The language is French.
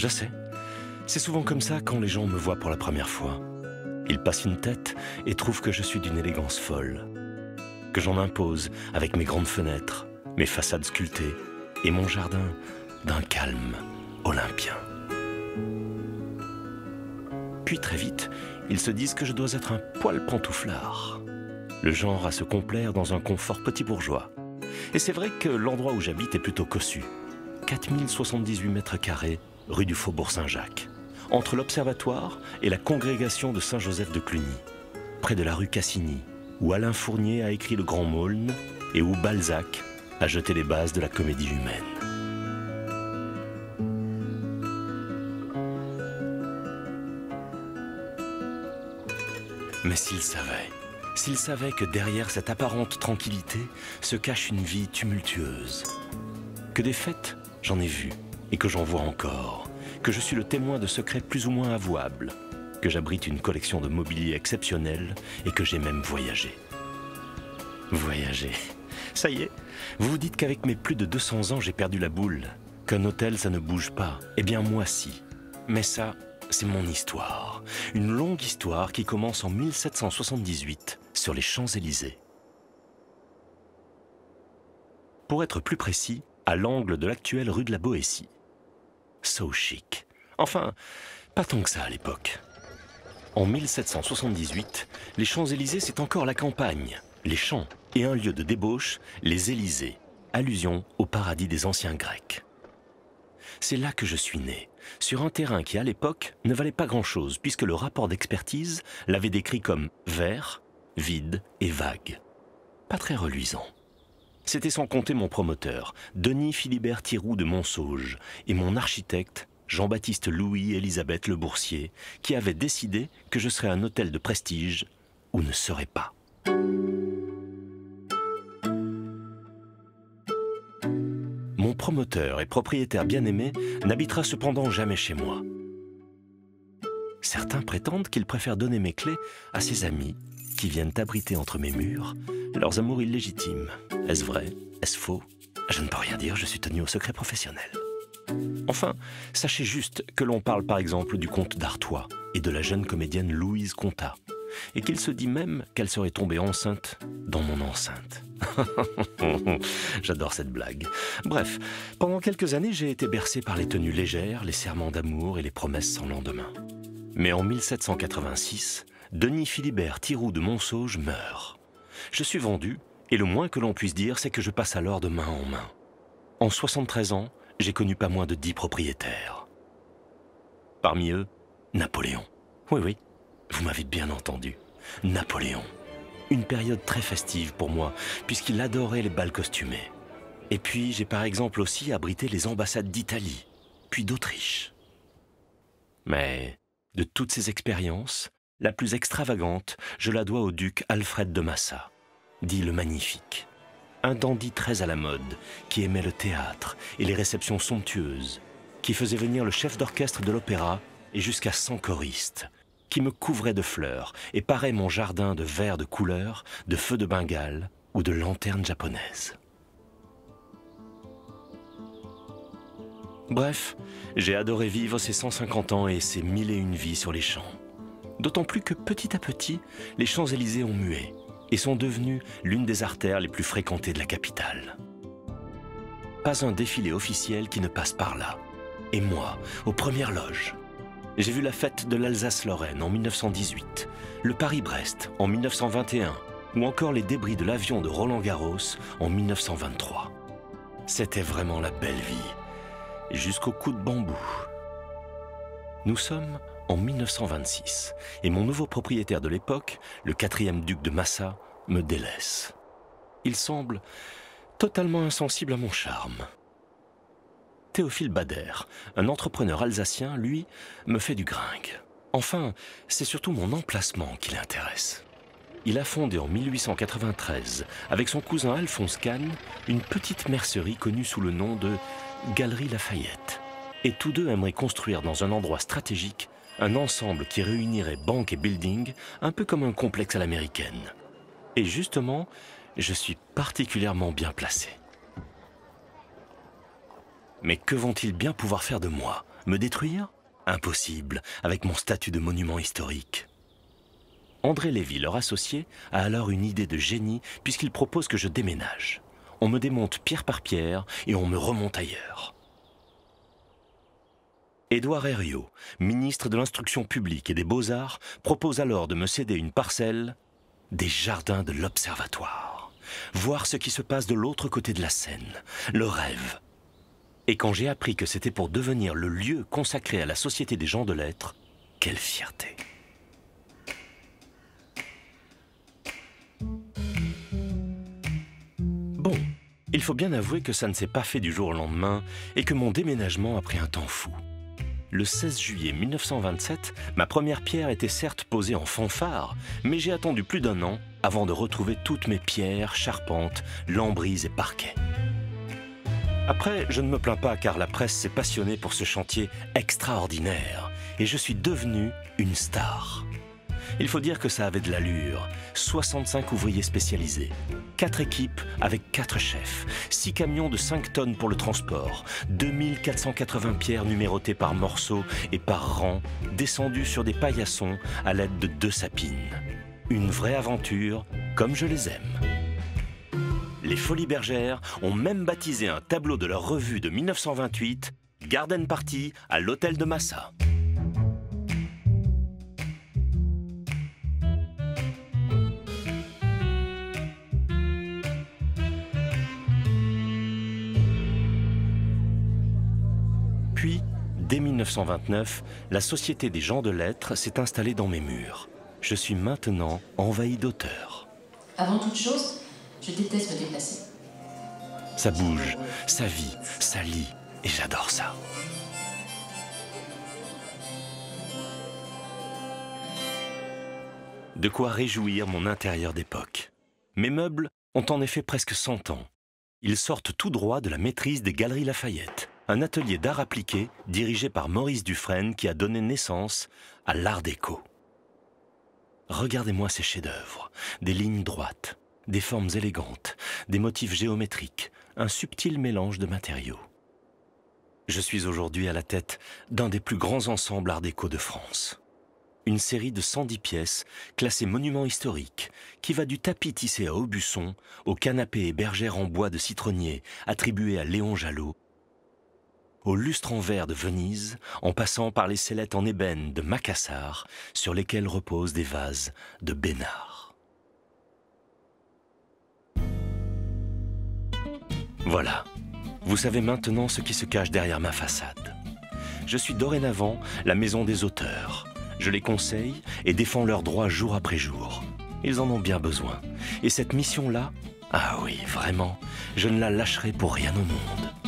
je sais. C'est souvent comme ça quand les gens me voient pour la première fois. Ils passent une tête et trouvent que je suis d'une élégance folle. Que j'en impose avec mes grandes fenêtres, mes façades sculptées et mon jardin d'un calme olympien. Puis très vite, ils se disent que je dois être un poil pantouflard. Le genre à se complaire dans un confort petit bourgeois. Et c'est vrai que l'endroit où j'habite est plutôt cossu. 4078 mètres carrés, rue du Faubourg Saint-Jacques, entre l'Observatoire et la congrégation de Saint-Joseph de Cluny, près de la rue Cassini, où Alain Fournier a écrit Le Grand Maulne et où Balzac a jeté les bases de la comédie humaine. Mais s'il savait que derrière cette apparente tranquillité se cache une vie tumultueuse, que des fêtes, j'en ai vu et que j'en vois encore, que je suis le témoin de secrets plus ou moins avouables, que j'abrite une collection de mobilier exceptionnel et que j'ai même voyagé. Voyager, ça y est, vous vous dites qu'avec mes plus de 200 ans j'ai perdu la boule, qu'un hôtel ça ne bouge pas, eh bien moi si, mais ça... c'est mon histoire, une longue histoire qui commence en 1778 sur les Champs-Élysées. Pour être plus précis, à l'angle de l'actuelle rue de la Boétie. So chic. Enfin, pas tant que ça à l'époque. En 1778, les Champs-Élysées c'est encore la campagne, les champs et un lieu de débauche, les Élysées, allusion au paradis des anciens Grecs. C'est là que je suis né, sur un terrain qui à l'époque ne valait pas grand-chose puisque le rapport d'expertise l'avait décrit comme vert, vide et vague. Pas très reluisant. C'était sans compter mon promoteur, Denis Philibert Thiroux de Montsauge, et mon architecte, Jean-Baptiste Louis-Élisabeth Le Boursier, qui avait décidé que je serais un hôtel de prestige ou ne serais pas. Mon promoteur et propriétaire bien-aimé n'habitera cependant jamais chez moi. Certains prétendent qu'il préfère donner mes clés à ses amis qui viennent abriter entre mes murs leurs amours illégitimes. Est-ce vrai? Est-ce faux? Je ne peux rien dire, je suis tenu au secret professionnel. Enfin, sachez juste que l'on parle par exemple du comte d'Artois et de la jeune comédienne Louise Contat, et qu'il se dit même qu'elle serait tombée enceinte dans mon enceinte. J'adore cette blague. Bref, pendant quelques années, j'ai été bercé par les tenues légères, les serments d'amour et les promesses sans lendemain. Mais en 1786, Denis Philibert Thiroux de Montsauge meurt. Je suis vendu, et le moins que l'on puisse dire, c'est que je passe alors de main en main. En 73 ans, j'ai connu pas moins de 10 propriétaires. Parmi eux, Napoléon. Oui, oui, vous m'avez bien entendu. Napoléon. Une période très festive pour moi, puisqu'il adorait les bals costumés. Et puis, j'ai par exemple aussi abrité les ambassades d'Italie, puis d'Autriche. Mais de toutes ces expériences, la plus extravagante, je la dois au duc Alfred de Massa, dit le Magnifique. Un dandy très à la mode, qui aimait le théâtre et les réceptions somptueuses, qui faisait venir le chef d'orchestre de l'opéra et jusqu'à 100 choristes, qui me couvrait de fleurs et parait mon jardin de verres de couleur, de feux de Bengale ou de lanternes japonaises. Bref, j'ai adoré vivre ces 150 ans et ces 1001 vies sur les champs. D'autant plus que petit à petit, les Champs-Élysées ont mué et sont devenus l'une des artères les plus fréquentées de la capitale. Pas un défilé officiel qui ne passe par là. Et moi, aux premières loges. J'ai vu la fête de l'Alsace-Lorraine en 1918, le Paris-Brest en 1921, ou encore les débris de l'avion de Roland-Garros en 1923. C'était vraiment la belle vie, jusqu'au coup de bambou. Nous sommes en 1926, et mon nouveau propriétaire de l'époque, le 4e duc de Massa, me délaisse. Il semble totalement insensible à mon charme. Théophile Bader, un entrepreneur alsacien, lui, me fait du gringue. Enfin, c'est surtout mon emplacement qui l'intéresse. Il a fondé en 1893, avec son cousin Alphonse Kahn, une petite mercerie connue sous le nom de Galerie Lafayette. Et tous deux aimeraient construire dans un endroit stratégique un ensemble qui réunirait banque et building, un peu comme un complexe à l'américaine. Et justement, je suis particulièrement bien placé. Mais que vont-ils bien pouvoir faire de moi, Me détruire? Impossible, avec mon statut de monument historique. André Lévy, leur associé, a alors une idée de génie puisqu'il propose que je déménage. On me démonte pierre par pierre et on me remonte ailleurs. Édouard Herriot, ministre de l'Instruction publique et des Beaux-Arts, propose alors de me céder une parcelle des jardins de l'Observatoire. Voir ce qui se passe de l'autre côté de la Seine, le rêve. Et quand j'ai appris que c'était pour devenir le lieu consacré à la Société des gens de lettres, quelle fierté! Bon, il faut bien avouer que ça ne s'est pas fait du jour au lendemain et que mon déménagement a pris un temps fou. Le 16 juillet 1927, ma première pierre était certes posée en fanfare, mais j'ai attendu plus d'1 an avant de retrouver toutes mes pierres, charpentes, lambrises et parquets. Après, je ne me plains pas car la presse s'est passionnée pour ce chantier extraordinaire et je suis devenu une star. Il faut dire que ça avait de l'allure. 65 ouvriers spécialisés, 4 équipes avec 4 chefs, 6 camions de 5 tonnes pour le transport, 2480 pierres numérotées par morceaux et par rang, descendues sur des paillassons à l'aide de 2 sapines. Une vraie aventure, comme je les aime. Les Folies Bergères ont même baptisé un tableau de leur revue de 1928, Garden Party à l'hôtel de Massa. Puis, dès 1929, la Société des gens de lettres s'est installée dans mes murs. Je suis maintenant envahi d'auteurs. Avant toute chose, je déteste me déplacer. Ça bouge, ça vit, ça lit, et j'adore ça. De quoi réjouir mon intérieur d'époque. Mes meubles ont en effet presque 100 ans. Ils sortent tout droit de la maîtrise des Galeries Lafayette, un atelier d'art appliqué dirigé par Maurice Dufresne qui a donné naissance à l'art déco. Regardez-moi ces chefs-d'œuvre, des lignes droites, des formes élégantes, des motifs géométriques, un subtil mélange de matériaux. Je suis aujourd'hui à la tête d'un des plus grands ensembles art déco de France. Une série de 110 pièces classées monuments historiques qui va du tapis tissé à Aubusson au canapé et bergère en bois de citronnier attribué à Léon Jalot, au lustre en verre de Venise, en passant par les sellettes en ébène de Macassar sur lesquelles reposent des vases de Bénard. Voilà, vous savez maintenant ce qui se cache derrière ma façade. Je suis dorénavant la maison des auteurs. Je les conseille et défends leurs droits jour après jour. Ils en ont bien besoin. Et cette mission-là, ah oui, vraiment, je ne la lâcherai pour rien au monde.